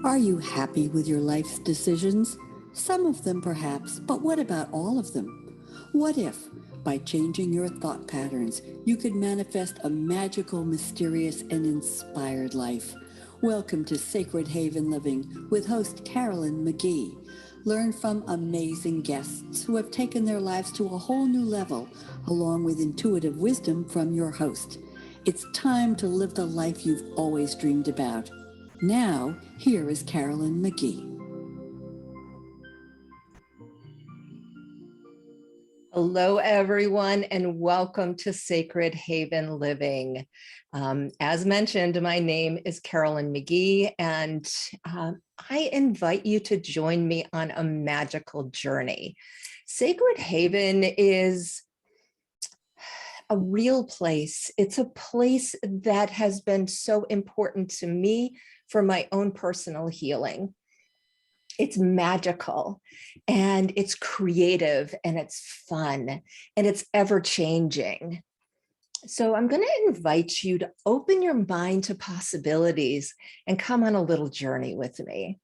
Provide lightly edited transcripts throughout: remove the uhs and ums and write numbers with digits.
Are you happy with your life's decisions? Some of them perhaps, but what about all of them? What if, by changing your thought patterns, you could manifest a magical, mysterious, and inspired life? Welcome to Sacred Haven Living with host Carolyn McGee. Learn from amazing guests who have taken their lives to a whole new level, along with intuitive wisdom from your host. It's time to live the life you've always dreamed about. Now, here is Carolyn McGee. Hello, everyone, and welcome to Sacred Haven Living. As mentioned, my name is Carolyn McGee, and I invite you to join me on a magical journey. Sacred Haven is a real place. It's a place that has been so important to me for my own personal healing. It's magical and it's creative and it's fun and it's ever changing. So I'm going to invite you to open your mind to possibilities and come on a little journey with me.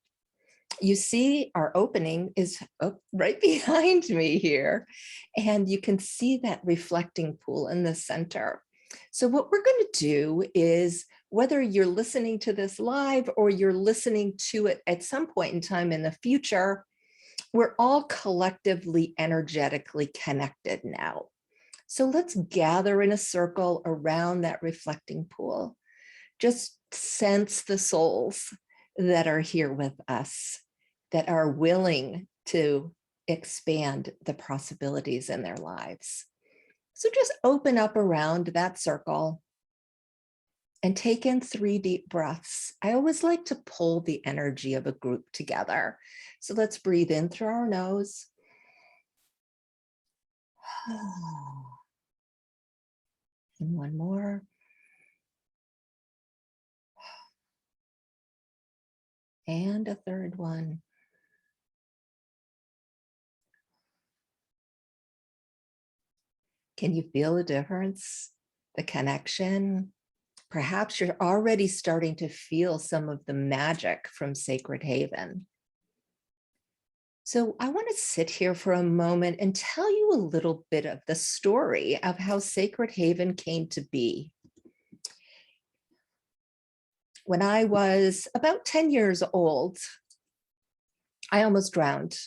You see our opening is right behind me here, and you can see that reflecting pool in the center. So what we're going to do is, whether you're listening to this live or you're listening to it at some point in time in the future, we're all collectively energetically connected now. So let's gather in a circle around that reflecting pool. Just sense the souls that are here with us, that are willing to expand the possibilities in their lives. So just open up around that circle and take in 3 deep breaths. I always like to pull the energy of a group together. So let's breathe in through our nose. And one more. And a third one. Can you feel the difference? The connection? Perhaps you're already starting to feel some of the magic from Sacred Haven. So I want to sit here for a moment and tell you a little bit of the story of how Sacred Haven came to be. When I was about 10 years old, I almost drowned.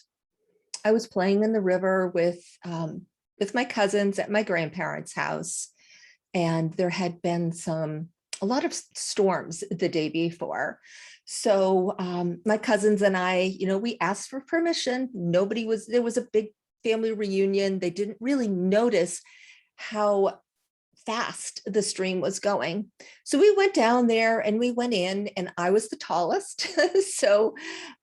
I was playing in the river with my cousins at my grandparents' house, and there had been a lot of storms the day before. So my cousins and I, we asked for permission. There was a big family reunion. They didn't really notice how fast the stream was going. So we went down there and we went in, and I was the tallest. So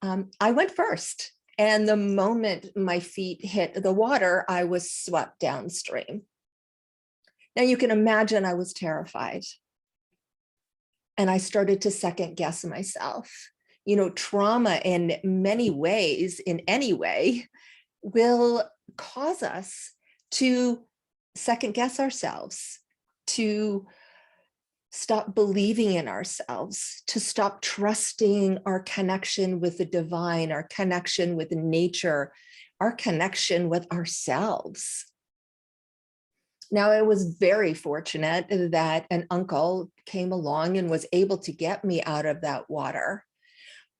I went first. And the moment my feet hit the water, I was swept downstream. Now you can imagine I was terrified. And I started to second guess myself. Trauma in many ways, in any way, will cause us to second guess ourselves, to stop believing in ourselves, to stop trusting our connection with the divine, our connection with nature, our connection with ourselves. Now, I was very fortunate that an uncle came along and was able to get me out of that water.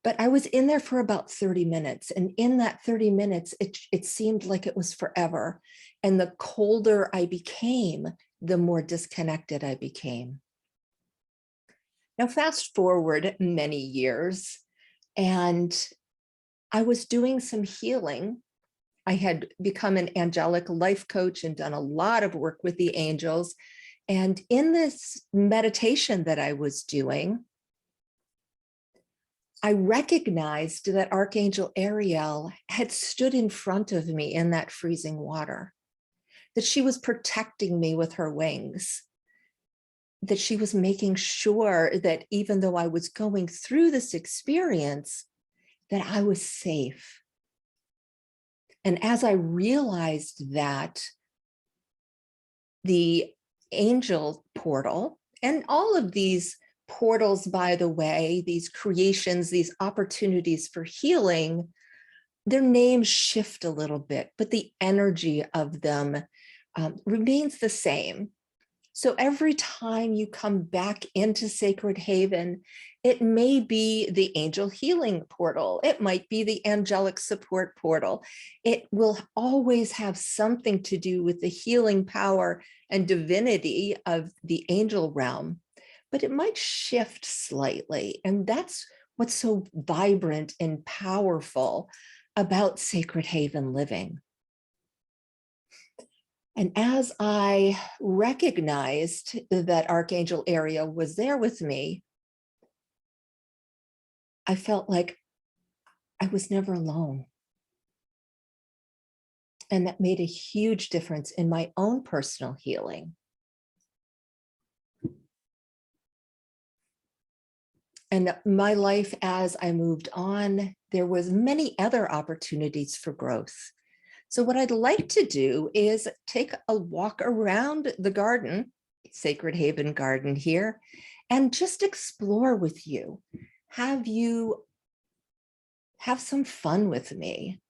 But I was in there for about 30 minutes. And in that 30 minutes, it seemed like it was forever. And the colder I became, the more disconnected I became. Now, fast forward many years, and I was doing some healing. I had become an angelic life coach and done a lot of work with the angels. And in this meditation that I was doing, I recognized that Archangel Ariel had stood in front of me in that freezing water, that she was protecting me with her wings, that she was making sure that even though I was going through this experience, that I was safe. And as I realized that, the angel portal And all of these portals, by the way, these creations, these opportunities for healing, their names shift a little bit, but the energy of them remains the same. So every time you come back into Sacred Haven, it may be the angel healing portal. It might be the angelic support portal. It will always have something to do with the healing power and divinity of the angel realm, but it might shift slightly. And that's what's so vibrant and powerful about Sacred Haven living. And as I recognized that Archangel Ariel was there with me, I felt like I was never alone. And that made a huge difference in my own personal healing. And my life, as I moved on, there was many other opportunities for growth. So what I'd like to do is take a walk around the garden, Sacred Haven Garden here, and just explore with you. Have some fun with me.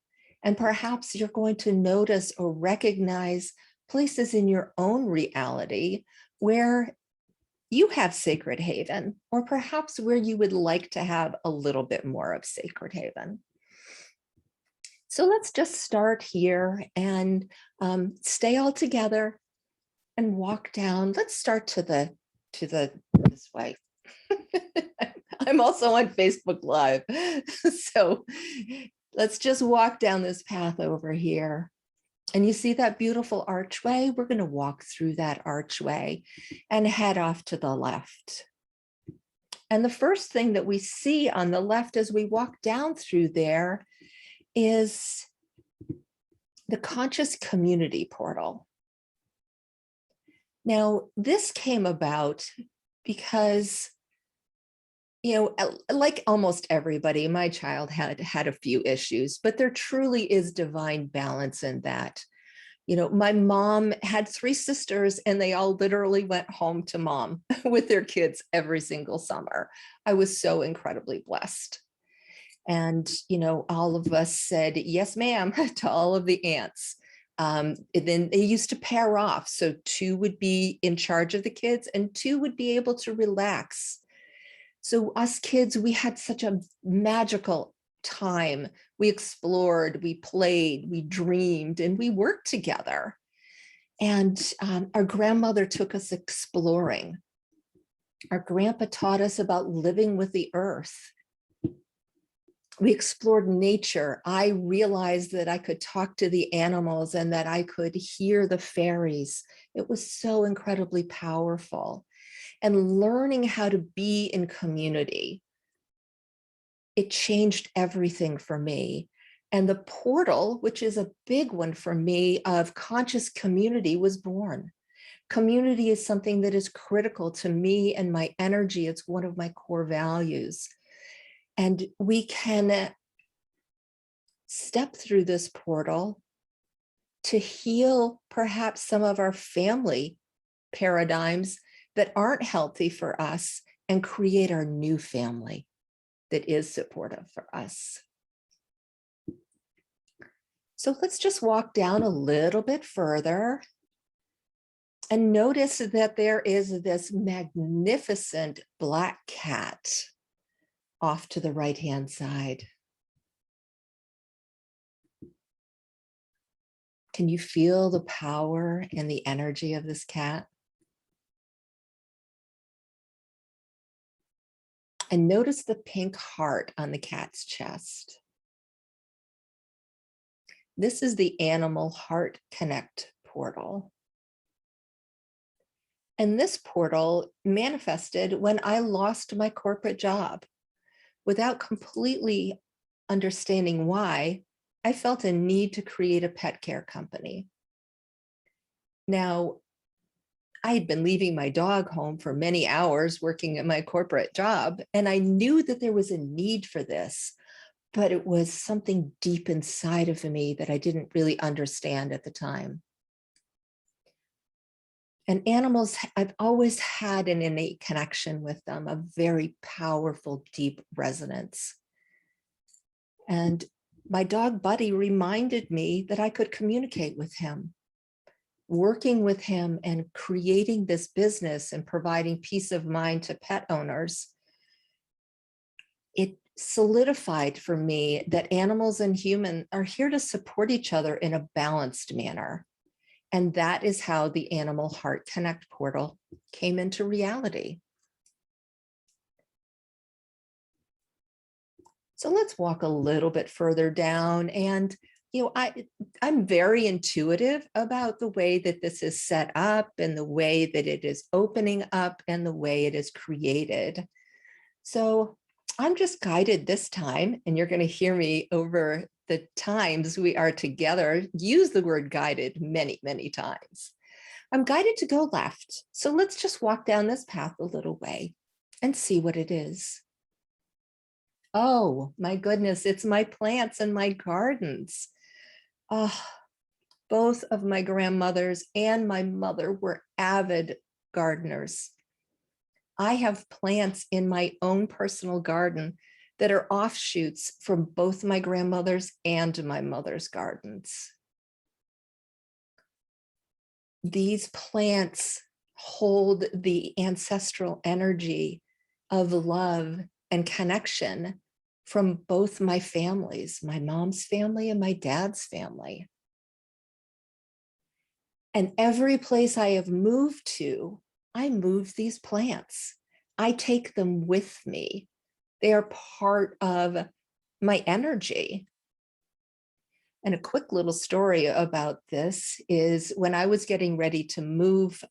And perhaps you're going to notice or recognize places in your own reality where you have Sacred Haven, or perhaps where you would like to have a little bit more of Sacred Haven. So let's just start here and stay all together and walk down. Let's start to this way. I'm also on Facebook Live. So let's just walk down this path over here. And you see that beautiful archway? We're going to walk through that archway and head off to the left. And the first thing that we see on the left as we walk down through there is the Conscious Community Portal. Now, this came about because, like almost everybody, my child had a few issues, but there truly is divine balance in that. My mom had 3 sisters and they all literally went home to mom with their kids every single summer. I was so incredibly blessed. And, all of us said, yes, ma'am, to all of the aunts. And then they used to pair off. So 2 would be in charge of the kids and 2 would be able to relax. So us kids, we had such a magical time. We explored, we played, we dreamed, and we worked together. And our grandmother took us exploring. Our grandpa taught us about living with the earth. We explored nature. I realized that I could talk to the animals and that I could hear the fairies. It was so incredibly powerful. And learning how to be in community, it changed everything for me. And the portal, which is a big one for me, of conscious community was born. Community is something that is critical to me and my energy. It's one of my core values. And we can step through this portal to heal perhaps some of our family paradigms that aren't healthy for us and create our new family that is supportive for us. So let's just walk down a little bit further and notice that there is this magnificent black cat off to the right-hand side. Can you feel the power and the energy of this cat? And notice the pink heart on the cat's chest. This is the Animal Heart Connect portal. And this portal manifested when I lost my corporate job. Without completely understanding why, I felt a need to create a pet care company. Now, I had been leaving my dog home for many hours working at my corporate job, and I knew that there was a need for this, but it was something deep inside of me that I didn't really understand at the time. And animals, I've always had an innate connection with them, a very powerful, deep resonance. And my dog Buddy reminded me that I could communicate with him. Working with him and creating this business and providing peace of mind to pet owners, it solidified for me that animals and humans are here to support each other in a balanced manner. And that is how the Animal Heart Connect portal came into reality. So let's walk a little bit further down. And, I'm very intuitive about the way that this is set up and the way that it is opening up and the way it is created. So I'm just guided this time, and you're going to hear me over the times we are together use the word guided many, many times. I'm guided to go left. So let's just walk down this path a little way and see what it is. Oh my goodness, it's my plants and my gardens. Oh, both of my grandmothers and my mother were avid gardeners. I have plants in my own personal garden that are offshoots from both my grandmother's and my mother's gardens. These plants hold the ancestral energy of love and connection from both my families, my mom's family and my dad's family. And every place I have moved to, I move these plants. I take them with me. They are part of my energy. And a quick little story about this is when I was getting ready to move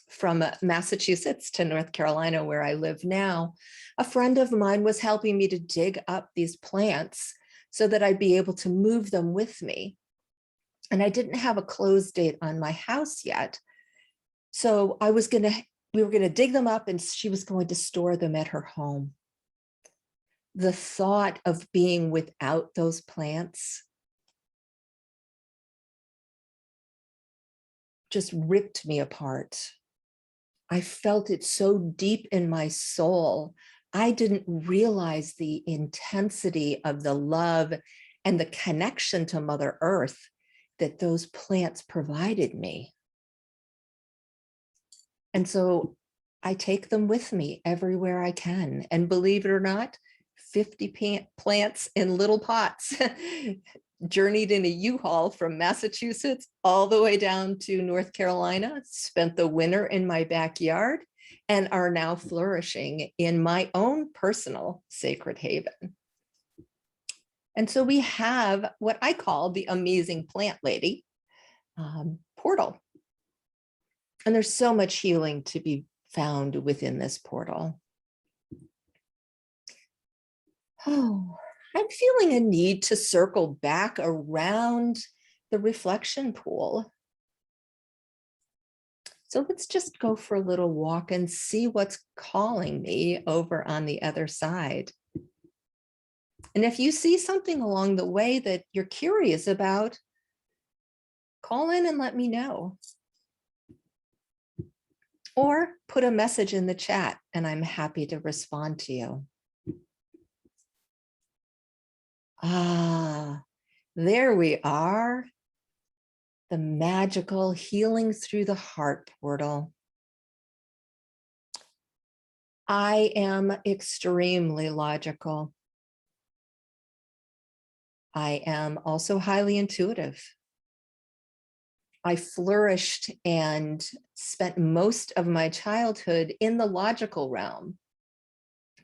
from Massachusetts to North Carolina, where I live now, a friend of mine was helping me to dig up these plants so that I'd be able to move them with me. And I didn't have a close date on my house yet. So we were gonna dig them up and she was going to store them at her home. The thought of being without those plants just ripped me apart. I felt it so deep in my soul. I didn't realize the intensity of the love and the connection to Mother Earth that those plants provided me. And so I take them with me everywhere I can. And believe it or not, 50 plants in little pots journeyed in a U-Haul from Massachusetts all the way down to North Carolina, spent the winter in my backyard, and are now flourishing in my own personal sacred haven. And so we have what I call the Amazing Plant Lady portal. And there's so much healing to be found within this portal. Oh, I'm feeling a need to circle back around the reflection pool. So let's just go for a little walk and see what's calling me over on the other side. And if you see something along the way that you're curious about, call in and let me know. Or put a message in the chat and I'm happy to respond to you. Ah, there we are. The magical healing through the heart portal. I am extremely logical. I am also highly intuitive. I flourished and spent most of my childhood in the logical realm,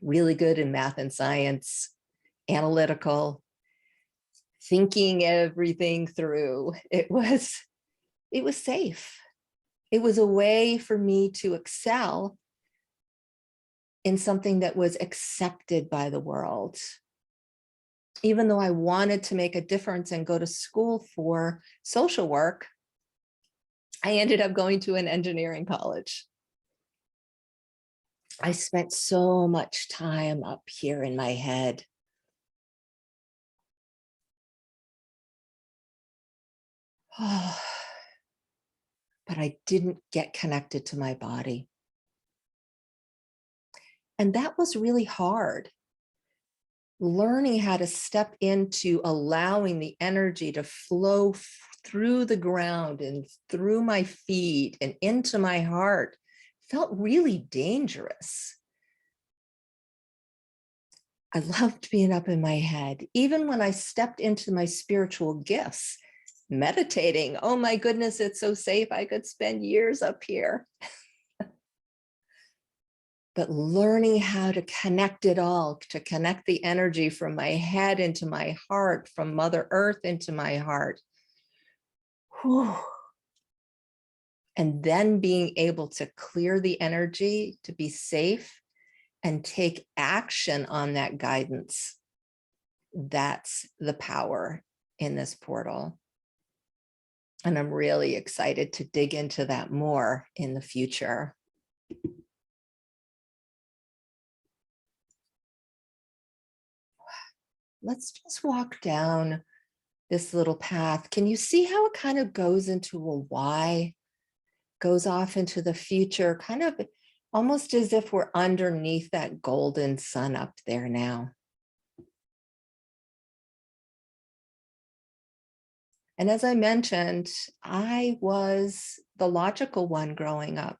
really good in math and science, analytical, thinking everything through. It was safe. It was a way for me to excel in something that was accepted by the world. Even though I wanted to make a difference and go to school for social work, I ended up going to an engineering college. I spent so much time up here in my head. but I didn't get connected to my body. And that was really hard. Learning how to step into allowing the energy to flow through the ground and through my feet and into my heart felt really dangerous. I loved being up in my head. Even when I stepped into my spiritual gifts, meditating, oh my goodness, it's so safe. I could spend years up here. But learning how to connect it all, to connect the energy from my head into my heart, from Mother Earth into my heart. Whew. And then being able to clear the energy to be safe and take action on that guidance. That's the power in this portal. And I'm really excited to dig into that more in the future. Let's just walk down this little path. Can you see how it kind of goes into a Y, goes off into the future, kind of almost as if we're underneath that golden sun up there now. And as I mentioned, I was the logical one growing up.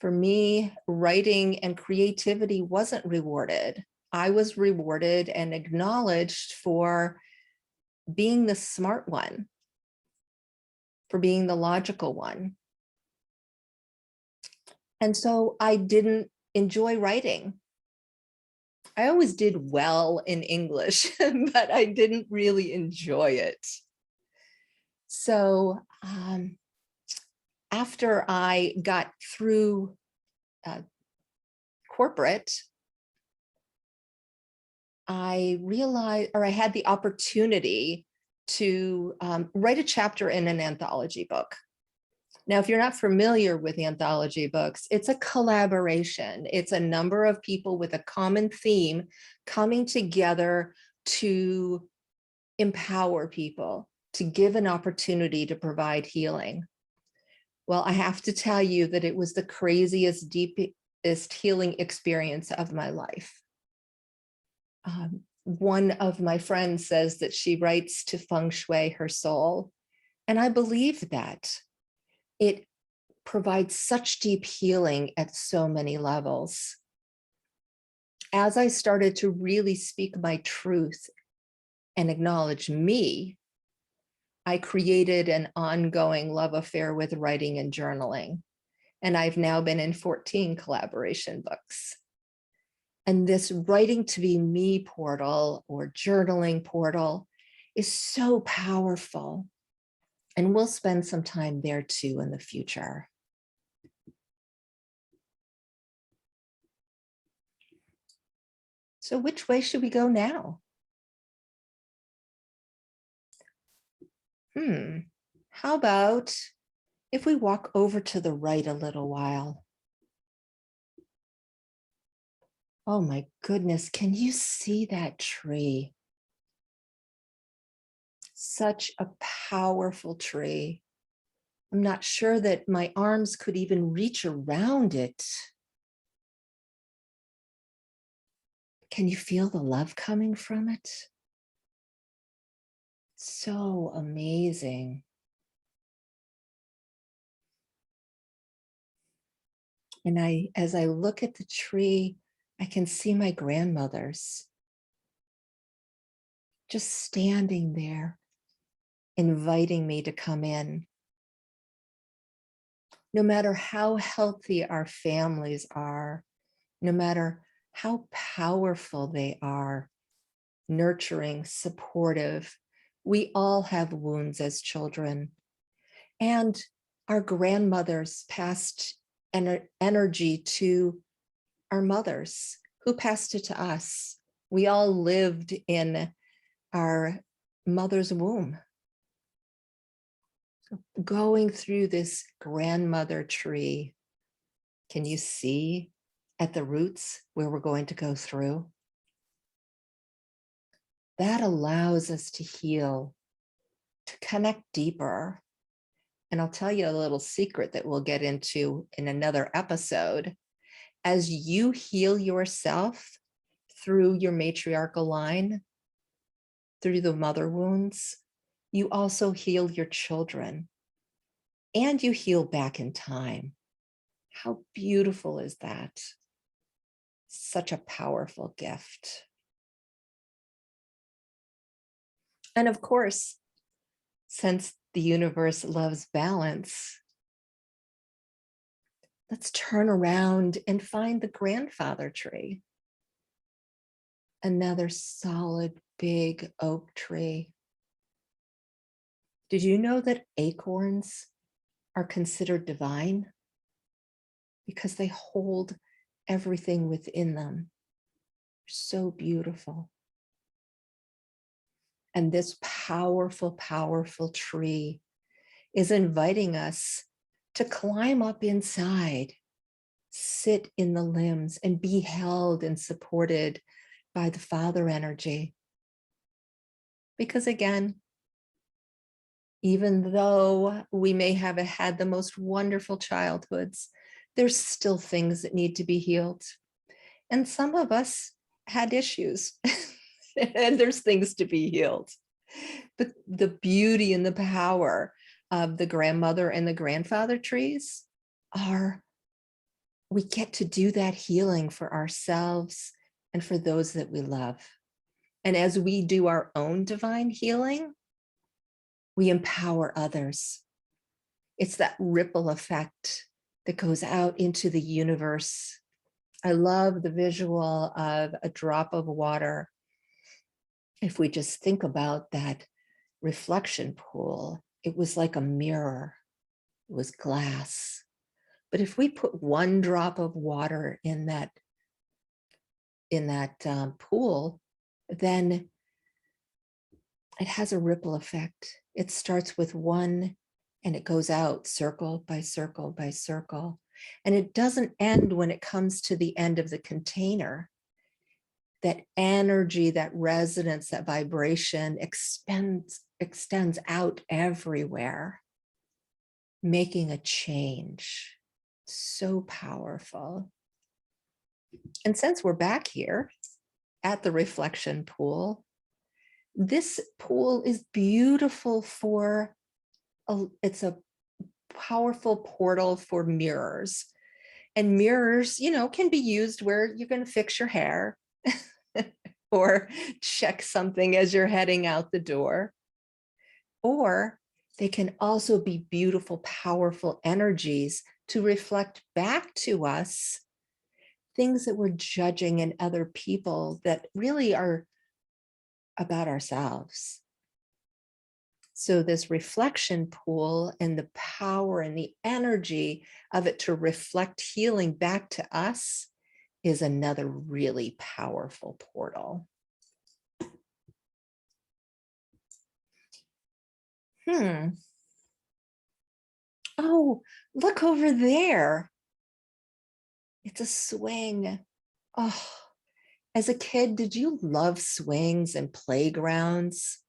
For me, writing and creativity wasn't rewarded. I was rewarded and acknowledged for being the smart one, for being the logical one. And so I didn't enjoy writing. I always did well in English, but I didn't really enjoy it. So after I got through corporate, I realized, or I had the opportunity to write a chapter in an anthology book. Now, if you're not familiar with anthology books, it's a collaboration. It's a number of people with a common theme coming together to empower people, to give an opportunity to provide healing. Well, I have to tell you that it was the craziest, deepest healing experience of my life. One of my friends says that she writes to feng shui her soul, and I believe that. It provides such deep healing at so many levels. As I started to really speak my truth and acknowledge me, I created an ongoing love affair with writing and journaling. And I've now been in 14 collaboration books. And this writing to be me portal or journaling portal is so powerful. And we'll spend some time there too in the future. So which way should we go now? How about if we walk over to the right a little while? Oh my goodness, can you see that tree? Such a powerful tree. I'm not sure that my arms could even reach around it. Can you feel the love coming from it? So amazing. And as I look at the tree, I can see my grandmothers just standing there, inviting me to come in. No matter how healthy our families are, no matter how powerful they are, nurturing, supportive, we all have wounds as children. And our grandmothers passed energy to our mothers, who passed it to us. We all lived in our mother's womb. Going through this grandmother tree, can you see at the roots where we're going to go through? That allows us to heal, to connect deeper, And I'll tell you a little secret that we'll get into in another episode. As you heal yourself through your matriarchal line, through the mother wounds, you also heal your children and you heal back in time. How beautiful is that? Such a powerful gift. And of course, since the universe loves balance, let's turn around and find the grandfather tree. Another solid, big oak tree. Did you know that acorns are considered divine? Because they hold everything within them. So beautiful. And this powerful, powerful tree is inviting us to climb up inside, sit in the limbs, and be held and supported by the father energy. Because again, even though we may have had the most wonderful childhoods, there's still things that need to be healed. And some of us had issues and there's things to be healed. But the beauty and the power of the grandmother and the grandfather trees are, we get to do that healing for ourselves and for those that we love. And as we do our own divine healing, we empower others. It's that ripple effect that goes out into the universe. I love the visual of a drop of water. If we just think about that reflection pool, it was like a mirror. It was glass. But if we put one drop of water in that pool, then it has a ripple effect. It starts with one and it goes out circle by circle by circle. And it doesn't end when it comes to the end of the container. That energy, that resonance, that vibration extends out everywhere, making a change. So powerful. And since we're back here at the reflection pool, this pool is beautiful for, it's a powerful portal for mirrors. And mirrors, you know, can be used where you're going to fix your hair or check something as you're heading out the door. Or they can also be beautiful, powerful energies to reflect back to us things that we're judging in other people that really are about ourselves. So this reflection pool and the power and the energy of it to reflect healing back to us is another really powerful portal. Oh, look over there. It's a swing. Oh, as a kid, did you love swings and playgrounds?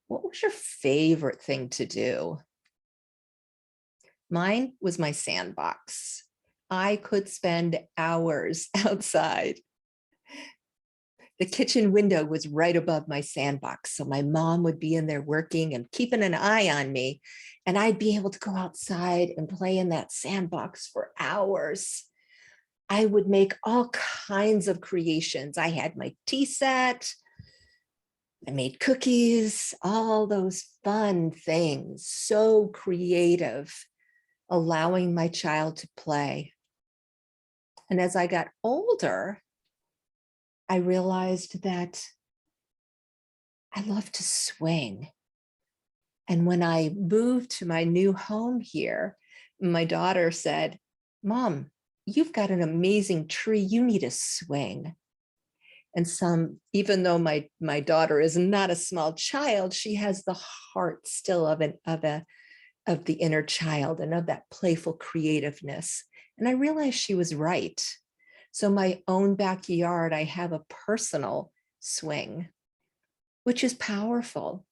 What was your favorite thing to do? Mine was my sandbox. I could spend hours outside. The kitchen window was right above my sandbox. So my mom would be in there working and keeping an eye on me. And I'd be able to go outside and play in that sandbox for hours. I would make all kinds of creations. I had my tea set. I made cookies, all those fun things, so creative, allowing my child to play. And as I got older, I realized that I love to swing. And when I moved to my new home here, my daughter said, "Mom, you've got an amazing tree. You need a swing." And even though my daughter is not a small child, she has the heart still of the inner child and of that playful creativeness. And I realized she was right. So my own backyard, I have a personal swing, which is powerful.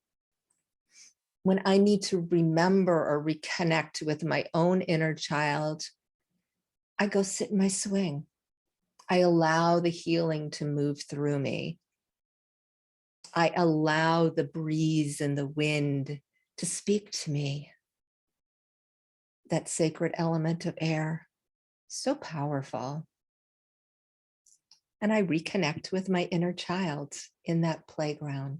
when I need to remember or reconnect with my own inner child, I go sit in my swing. I allow the healing to move through me. I allow the breeze and the wind to speak to me. That sacred element of air, so powerful. And I reconnect with my inner child in that playground.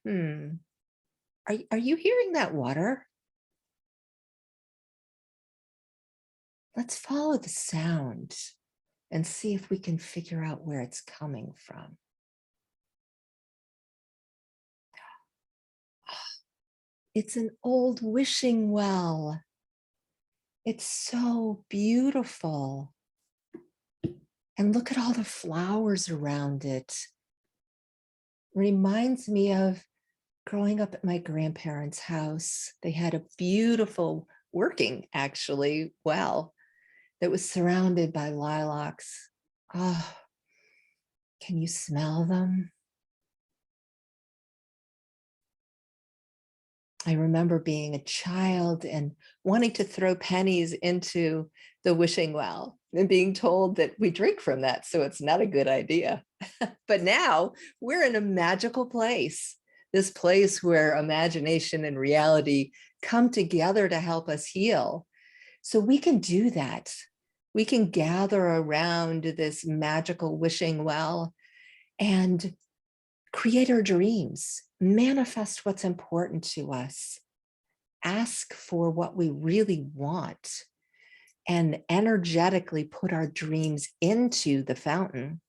Are you hearing that water? Let's follow the sound and see if we can figure out where it's coming from. It's an old wishing well. It's so beautiful. And look at all the flowers around it. Reminds me of growing up at my grandparents' house. They had a beautiful working, actually, well, that was surrounded by lilacs. Oh, can you smell them? I remember being a child and wanting to throw pennies into the wishing well and being told that we drink from that, so it's not a good idea. But now we're in a magical place, this place where imagination and reality come together to help us heal. So we can do that. We can gather around this magical wishing well and create our dreams, manifest what's important to us, ask for what we really want, and energetically put our dreams into the fountain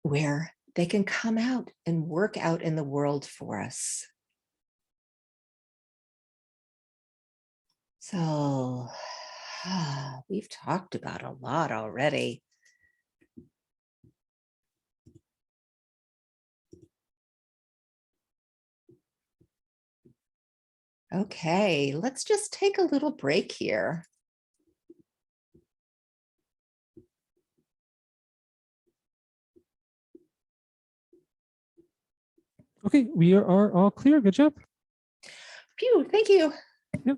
where they can come out and work out in the world for us. So we've talked about a lot already. Okay, let's just take a little break here. Okay, we are all clear. Good job. Phew, thank you. Yep.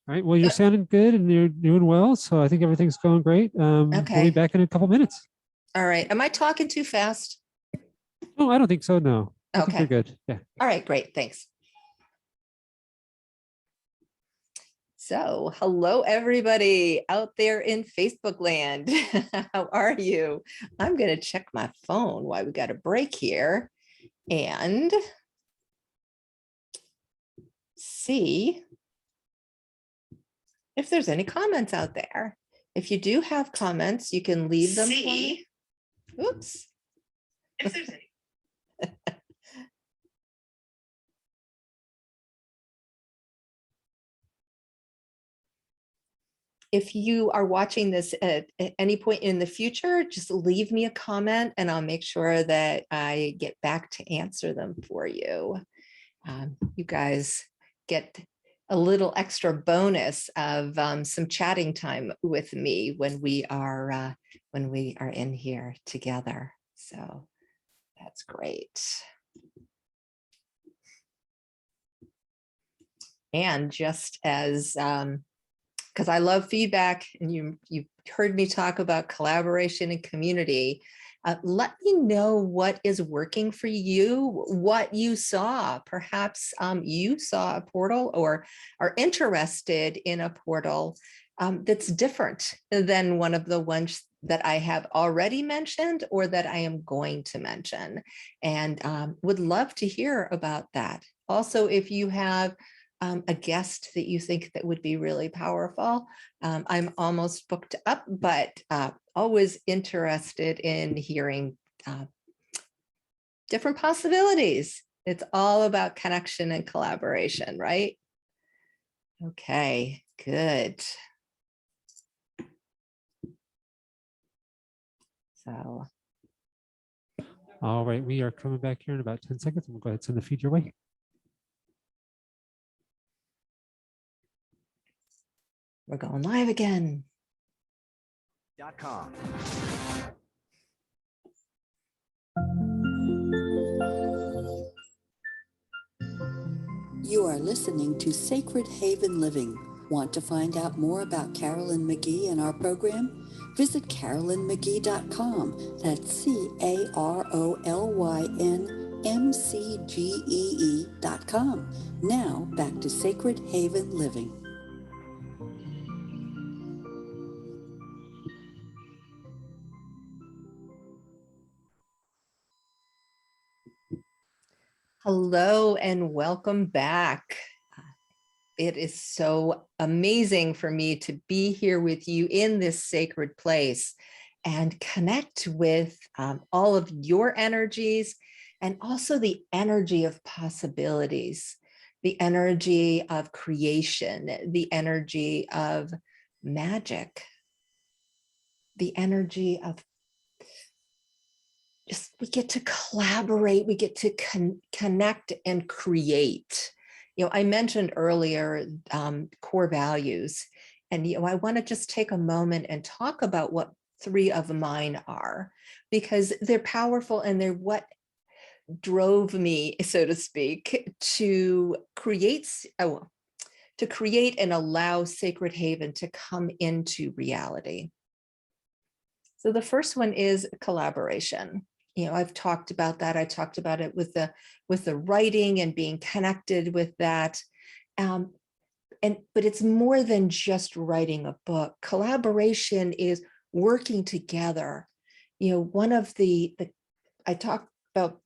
All right. Well, you're sounding good and you're doing well. So I think everything's going great. We'll be back in a couple minutes. All right. Am I talking too fast? No, I don't think so. No. I think Okay. you're good. Yeah. All right, great. Thanks. So hello, everybody out there in Facebook land. How are you? I'm going to check my phone while we got a break here and see if there's any comments out there. If you do have comments, you can leave them for me. Oops. If there's any. If you are watching this at any point in the future, just leave me a comment and I'll make sure that I get back to answer them for you. You guys get a little extra bonus of some chatting time with me when we are in here together. So that's great. And just as because I love feedback, and you've heard me talk about collaboration and community. Let me know what is working for you, what you saw. Perhaps you saw a portal or are interested in a portal that's different than one of the ones that I have already mentioned or that I am going to mention, and would love to hear about that. Also, if you have a guest that you think that would be really powerful. I'm almost booked up, but always interested in hearing different possibilities. It's all about connection and collaboration, right? Okay, good. So. All right, we are coming back here in about 10 seconds. We'll go ahead and send the feed your way. We're going live again. .com. You are listening to Sacred Haven Living. Want to find out more about Carolyn McGee and our program? Visit carolynmcgee.com. That's CarolynMcgee.com. Now back to Sacred Haven Living. Hello and welcome back. It is so amazing for me to be here with you in this sacred place and connect with all of your energies and also the energy of possibilities, the energy of creation, the energy of magic, the energy of just, we get to collaborate, we get to connect and create. You know, I mentioned earlier core values, and I want to just take a moment and talk about what 3 of mine are, because they're powerful and they're what drove me, so to speak, to create and allow Sacred Haven to come into reality. So the first one is collaboration. You know, I've talked about that. I talked about it with the writing and being connected with that. But it's more than just writing a book. Collaboration is working together. You know, one of I talked about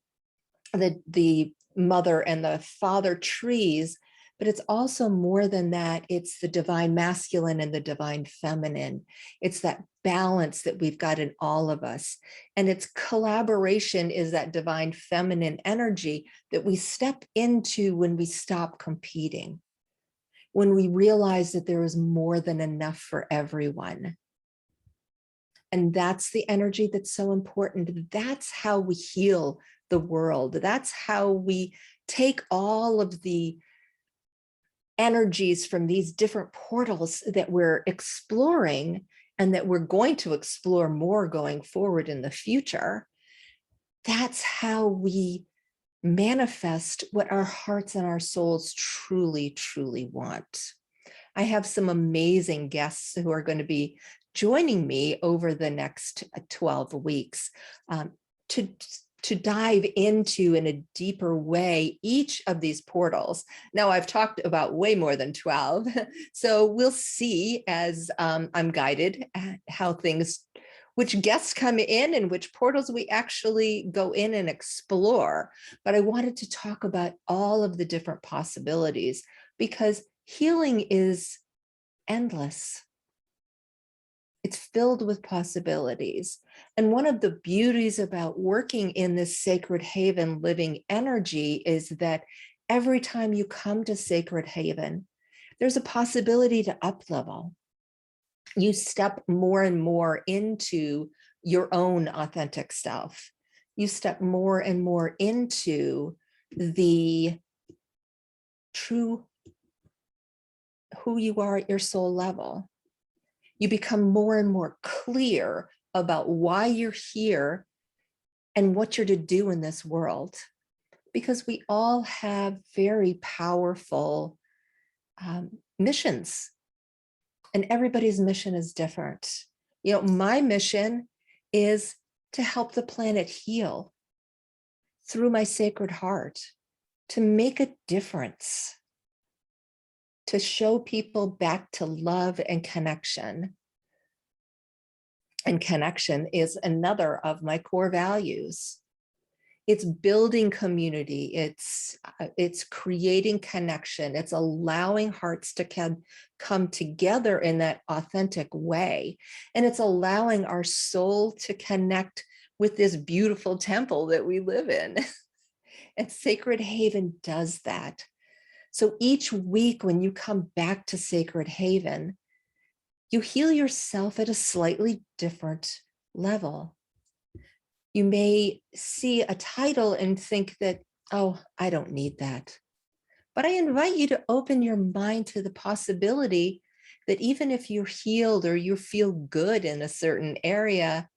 the mother and the father trees, but it's also more than that. It's the divine masculine and the divine feminine. It's that balance that we've got in all of us. And it's collaboration is that divine feminine energy that we step into when we stop competing, when we realize that there is more than enough for everyone. And that's the energy that's so important. That's how we heal the world. That's how we take all of the energies from these different portals that we're exploring and that we're going to explore more going forward in the future. That's how we manifest what our hearts and our souls truly, truly want. I have some amazing guests who are going to be joining me over the next 12 weeks to dive into in a deeper way each of these portals. Now, I've talked about way more than 12, so we'll see as I'm guided at how which guests come in and which portals we actually go in and explore. But I wanted to talk about all of the different possibilities because healing is endless. It's filled with possibilities. And one of the beauties about working in this Sacred Haven living energy is that every time you come to Sacred Haven, there's a possibility to up-level. You step more and more into your own authentic self. You step more and more into the true who you are at your soul level. You become more and more clear about why you're here and what you're to do in this world. Because we all have very powerful missions, and everybody's mission is different. You know, my mission is to help the planet heal through my sacred heart, to make a difference, to show people back to love and connection. And connection is another of my core values. It's building community. It's creating connection. It's allowing hearts to come together in that authentic way. And it's allowing our soul to connect with this beautiful temple that we live in. And Sacred Haven does that. So each week when you come back to Sacred Haven, you heal yourself at a slightly different level. You may see a title and think that, oh, I don't need that. But I invite you to open your mind to the possibility that even if you're healed or you feel good in a certain area,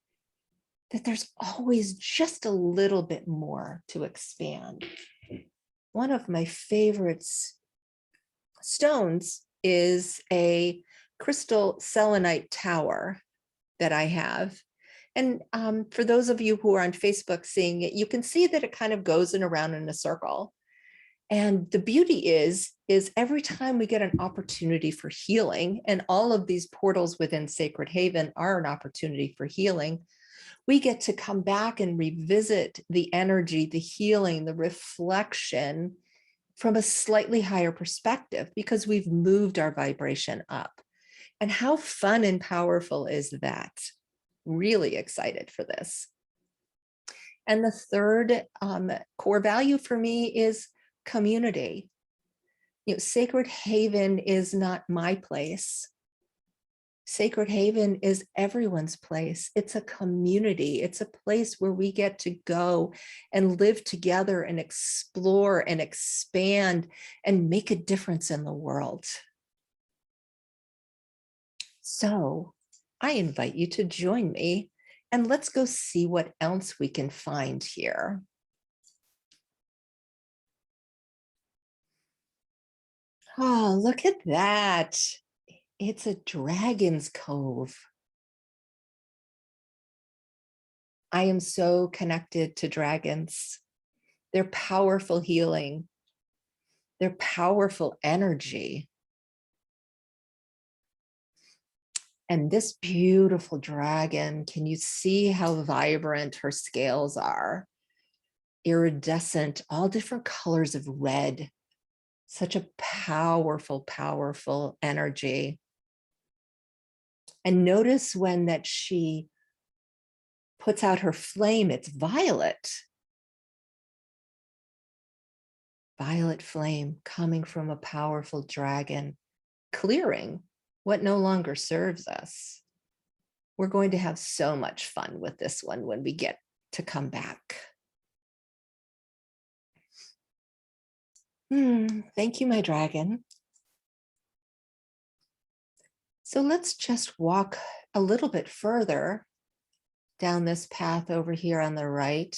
that there's always just a little bit more to expand. One of my favorites stones is a crystal selenite tower that I have. And for those of you who are on Facebook seeing it, you can see that it kind of goes around in a circle. And the beauty is every time we get an opportunity for healing, and all of these portals within Sacred Haven are an opportunity for healing, we get to come back and revisit the energy, the healing, the reflection from a slightly higher perspective, because we've moved our vibration up. And how fun and powerful is that? Really excited for this. And the third core value for me is community. Sacred Haven is not my place. Sacred Haven is everyone's place. It's a community. It's a place where we get to go and live together and explore and expand and make a difference in the world. So I invite you to join me, and let's go see what else we can find here. Oh, look at that. It's a dragon's cove. I am so connected to dragons. They're powerful healing. They're powerful energy. And this beautiful dragon, can you see how vibrant her scales are? Iridescent, all different colors of red. Such a powerful, powerful energy. And notice when that she puts out her flame, it's violet. Violet flame coming from a powerful dragon, clearing what no longer serves us. We're going to have so much fun with this one when we get to come back. Thank you, my dragon. So let's just walk a little bit further down this path over here on the right.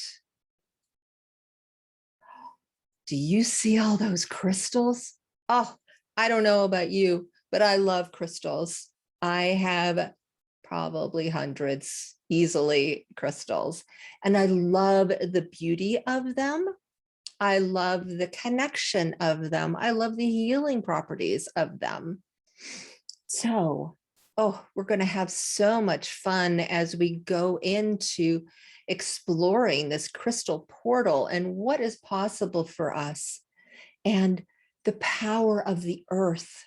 Do you see all those crystals? Oh, I don't know about you, but I love crystals. I have probably hundreds, easily, crystals. And I love the beauty of them. I love the connection of them. I love the healing properties of them. So, we're going to have so much fun as we go into exploring this crystal portal and what is possible for us, and the power of the earth,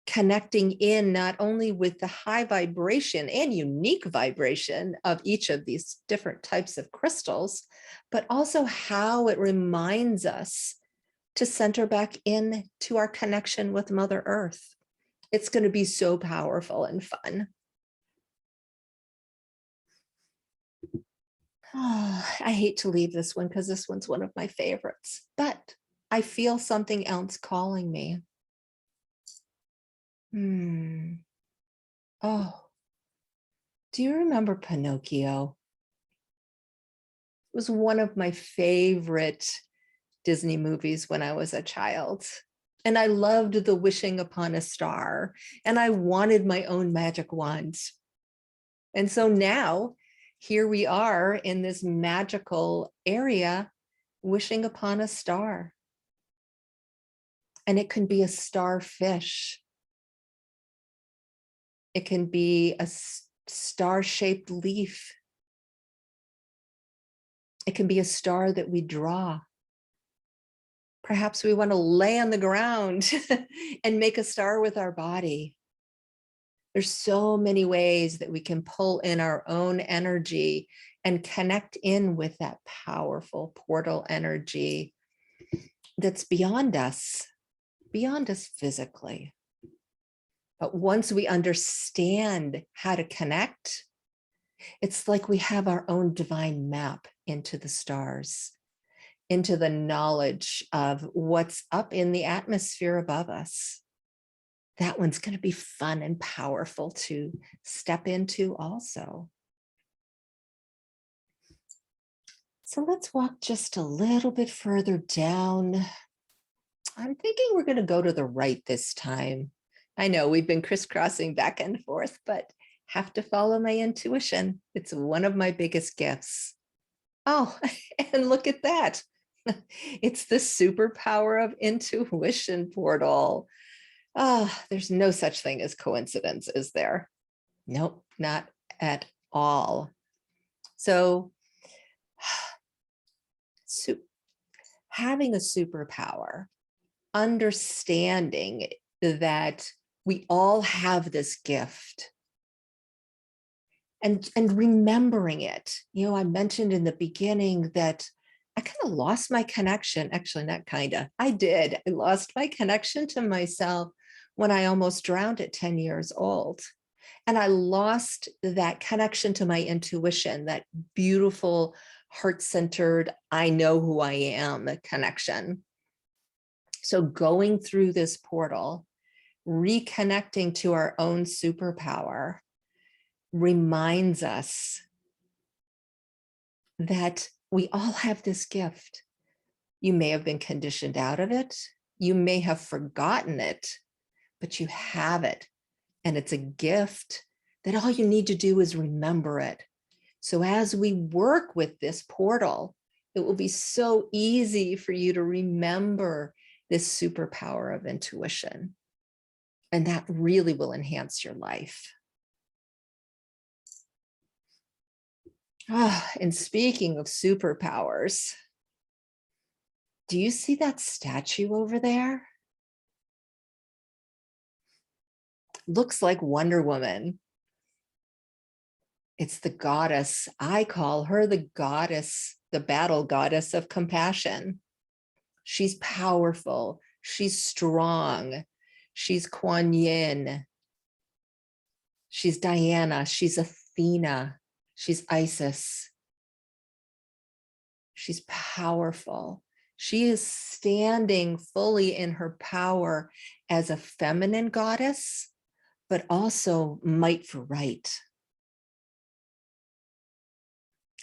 connecting in not only with the high vibration and unique vibration of each of these different types of crystals, but also how it reminds us to center back in to our connection with Mother Earth. It's going to be so powerful and fun. Oh, I hate to leave this one because this one's one of my favorites, but I feel something else calling me. Oh, do you remember Pinocchio? It was one of my favorite Disney movies when I was a child. And I loved the wishing upon a star, and I wanted my own magic wand. And so now here we are in this magical area, wishing upon a star. And it can be a starfish. It can be a star-shaped leaf. It can be a star that we draw. Perhaps we want to lay on the ground and make a star with our body. There's so many ways that we can pull in our own energy and connect in with that powerful portal energy that's beyond us physically. But once we understand how to connect, it's like we have our own divine map into the stars, into the knowledge of what's up in the atmosphere above us. That one's going to be fun and powerful to step into also. So let's walk just a little bit further down I'm thinking we're going to go to the right this time. I know we've been crisscrossing back and forth, but have to follow my intuition. It's one of my biggest gifts. Oh, and look at that. It's the superpower of intuition portal. Ah, there's no such thing as coincidence, is there? Nope, not at all. So, having a superpower, understanding that we all have this gift, and remembering it. I mentioned in the beginning that I kind of lost my connection. Actually, not kind of, I did. I lost my connection to myself when I almost drowned at 10 years old. And I lost that connection to my intuition, that beautiful, heart-centered, I know who I am connection. So going through this portal, reconnecting to our own superpower, reminds us that we all have this gift. You may have been conditioned out of it. You may have forgotten it, but you have it. And it's a gift that all you need to do is remember it. So as we work with this portal, it will be so easy for you to remember this superpower of intuition. And that really will enhance your life. And speaking of superpowers, do you see that statue over there? Looks like Wonder Woman. It's the goddess. I call her the goddess, the battle goddess of compassion. She's powerful. She's strong. She's Kuan Yin. She's Diana. She's Athena. She's Isis. She's powerful. She is standing fully in her power as a feminine goddess, but also might for right.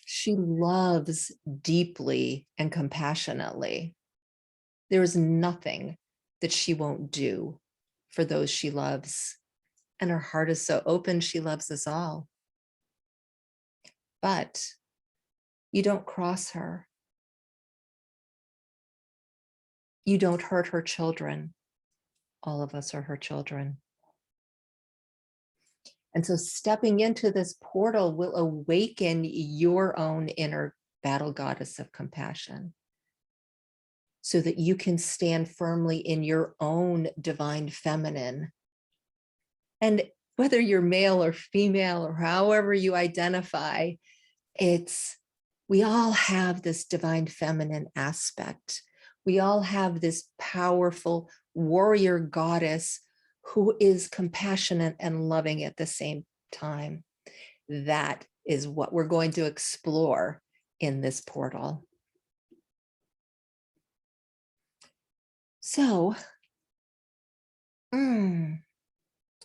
She loves deeply and compassionately. There is nothing that she won't do for those she loves. And her heart is so open, she loves us all. But you don't cross her. You don't hurt her children. All of us are her children. And so stepping into this portal will awaken your own inner battle goddess of compassion so that you can stand firmly in your own divine feminine. And whether you're male or female or however you identify, we all have this divine feminine aspect. We all have this powerful warrior goddess who is compassionate and loving at the same time. That is what we're going to explore in this portal. So,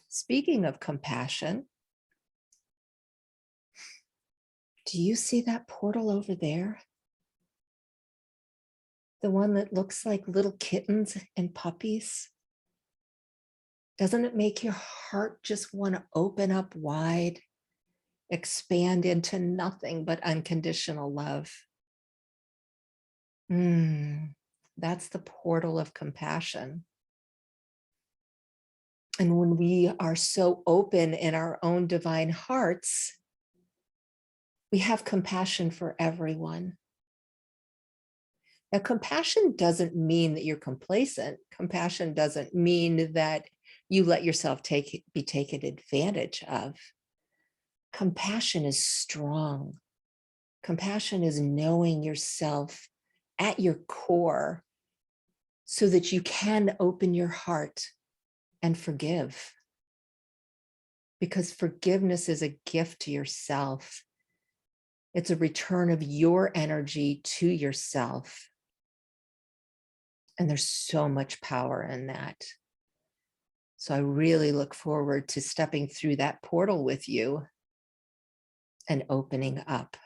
speaking of compassion, do you see that portal over there? The one that looks like little kittens and puppies? Doesn't it make your heart just want to open up wide, expand into nothing but unconditional love? That's the portal of compassion. And when we are so open in our own divine hearts, we have compassion for everyone. Now, compassion doesn't mean that you're complacent. Compassion doesn't mean that you let yourself be taken advantage of. Compassion is strong. Compassion is knowing yourself at your core so that you can open your heart and forgive. Because forgiveness is a gift to yourself. It's a return of your energy to yourself. And there's so much power in that. So I really look forward to stepping through that portal with you and opening up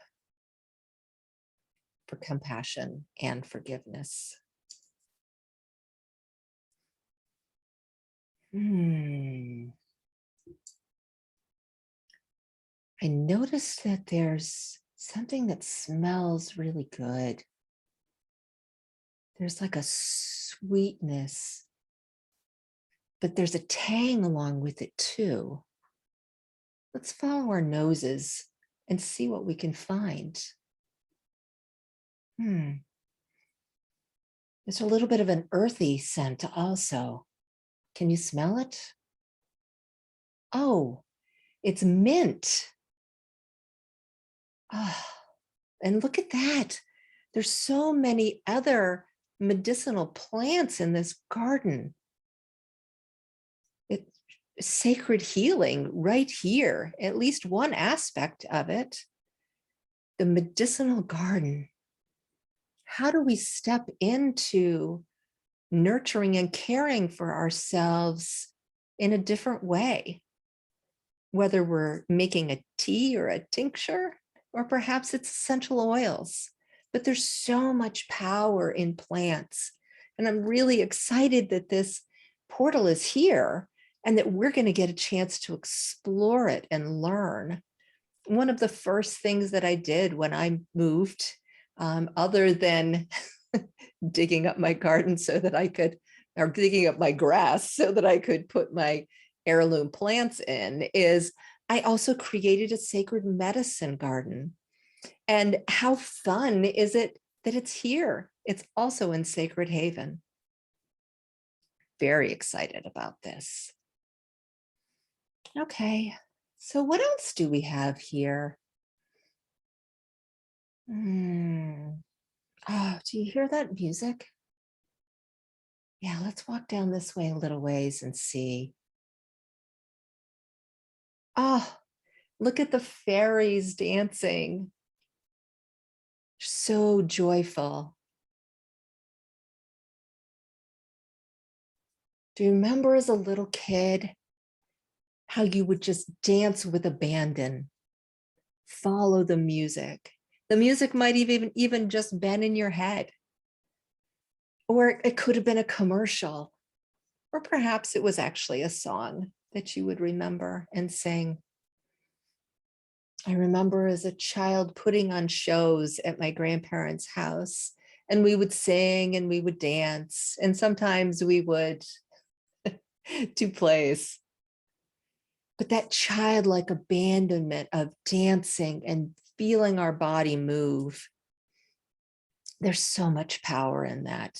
for compassion and forgiveness. I noticed that there's something that smells really good. There's like a sweetness, but there's a tang along with it too. Let's follow our noses and see what we can find. There's a little bit of an earthy scent also. Can you smell it? Oh, it's mint. Oh, and look at that. There's so many other medicinal plants in this garden. It's sacred healing right here, at least one aspect of it. The medicinal garden. How do we step into nurturing and caring for ourselves in a different way? Whether we're making a tea or a tincture, or perhaps it's essential oils. But there's so much power in plants. And I'm really excited that this portal is here and that we're going to get a chance to explore it and learn. One of the first things that I did when I moved, other than digging up my garden so that I could, or digging up my grass so that I could put my heirloom plants in, is I also created a sacred medicine garden. And how fun is it that it's here? It's also in Sacred Haven. Very excited about this. Okay, so what else do we have here? Oh, do you hear that music? Yeah, let's walk down this way a little ways and see. Oh, look at the fairies dancing. So joyful. Do you remember as a little kid how you would just dance with abandon, follow the music? The music might even just been in your head, or it could have been a commercial, or perhaps it was actually a song that you would remember and sing. I remember as a child putting on shows at my grandparents' house, and we would sing and we would dance, and sometimes we would do plays. But that childlike abandonment of dancing and feeling our body move, there's so much power in that.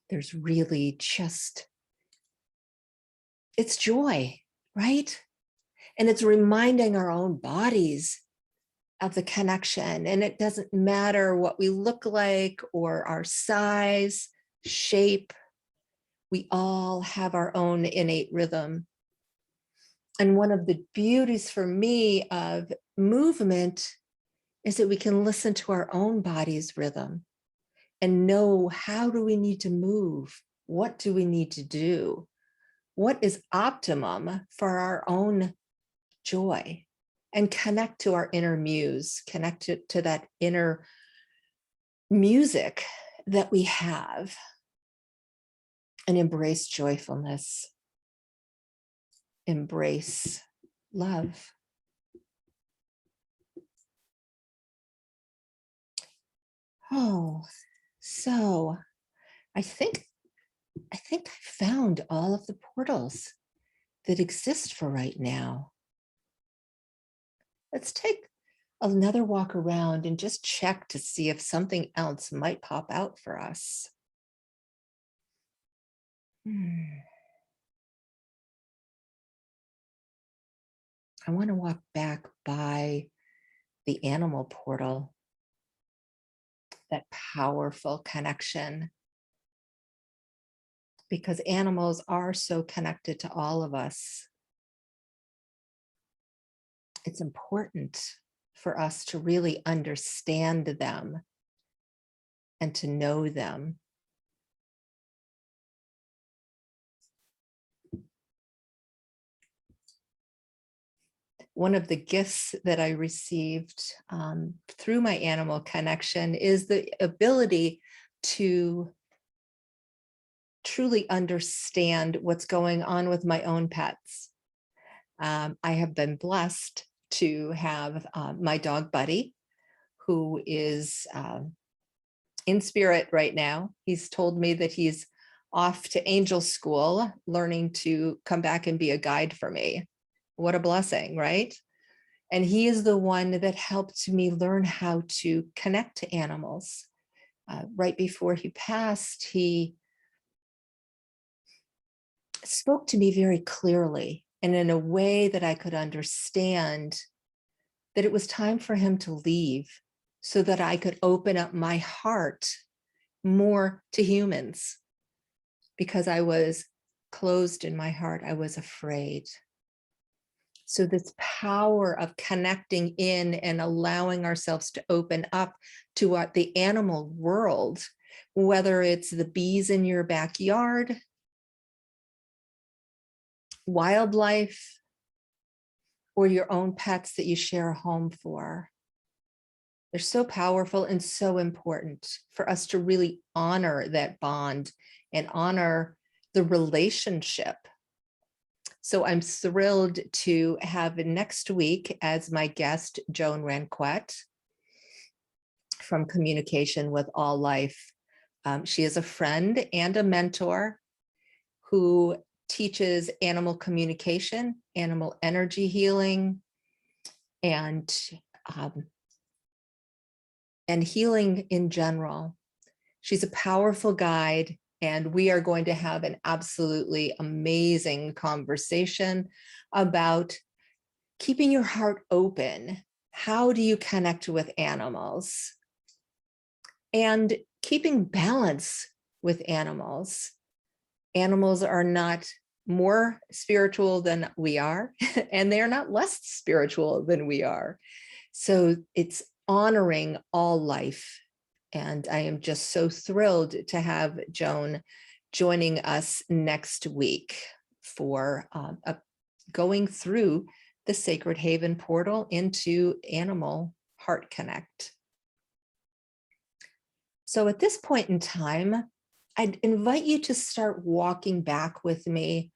There's really just, it's joy, right? And it's reminding our own bodies of the connection. And it doesn't matter what we look like or our size, shape. We all have our own innate rhythm. And one of the beauties for me of movement is that we can listen to our own body's rhythm and know, how do we need to move? What do we need to do? What is optimum for our own joy? And connect to our inner muse, connect to that inner music that we have, and embrace joyfulness, embrace love. Oh, so I think I found all of the portals that exist for right now. Let's take another walk around and just check to see if something else might pop out for us. I want to walk back by the animal portal, that powerful connection, because animals are so connected to all of us. It's important for us to really understand them and to know them. One of the gifts that I received through my animal connection is the ability to truly understand what's going on with my own pets. I have been blessed to have my dog Buddy, who is in spirit right now. He's told me that he's off to angel school, learning to come back and be a guide for me. What a blessing, right? And he is the one that helped me learn how to connect to animals. Right before he passed, he spoke to me very clearly and in a way that I could understand that it was time for him to leave so that I could open up my heart more to humans, because I was closed in my heart. I was afraid. So this power of connecting in and allowing ourselves to open up to what the animal world, whether it's the bees in your backyard, wildlife, or your own pets that you share a home for. They're so powerful and so important for us to really honor that bond and honor the relationship. So I'm thrilled to have next week as my guest, Joan Ranquette from Communication with All Life. She is a friend and a mentor who teaches animal communication, animal energy healing, and healing in general. She's a powerful guide, and we are going to have an absolutely amazing conversation about keeping your heart open. How do you connect with animals? And keeping balance with animals. Animals are not more spiritual than we are, and they are not less spiritual than we are. So it's honoring all life. And I am just so thrilled to have Joan joining us next week for going through the Sacred Haven portal into Animal Heart Connect. So at this point in time, I'd invite you to start walking back with me.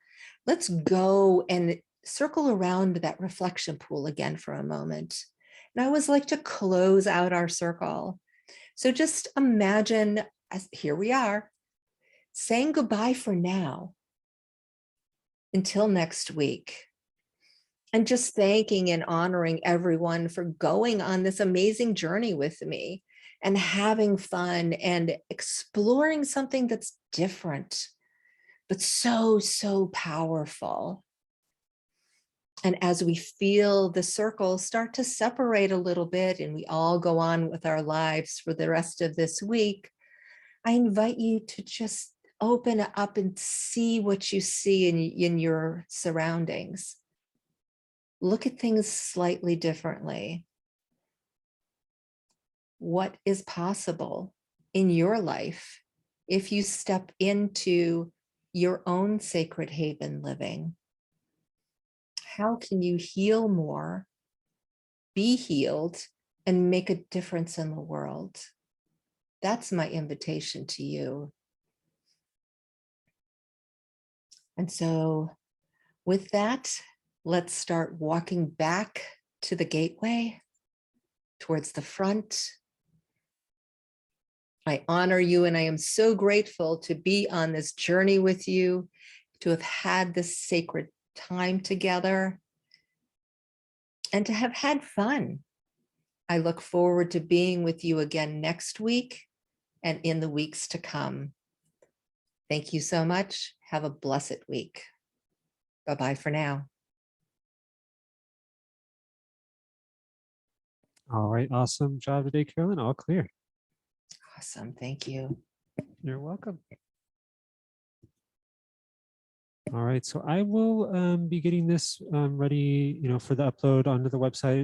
Let's go and circle around that reflection pool again for a moment. And I always like to close out our circle. So just imagine, here we are, saying goodbye for now until next week. And just thanking and honoring everyone for going on this amazing journey with me and having fun and exploring something that's different, but so, so powerful. And as we feel the circle start to separate a little bit and we all go on with our lives for the rest of this week, I invite you to just open up and see what you see in your surroundings. Look at things slightly differently. What is possible in your life if you step into your own sacred haven living? How can you heal more, be healed, and make a difference in the world? That's my invitation to you. And so with that, let's start walking back to the gateway, towards the front. I honor you, and I am so grateful to be on this journey with you, to have had this sacred time together, and to have had fun. I look forward to being with you again next week and in the weeks to come. Thank you so much. Have a blessed week. Bye-bye for now. All right. Awesome job today, Carolyn. All clear. Awesome. Thank you. You're welcome. All right. So I will be getting this ready, for the upload onto the website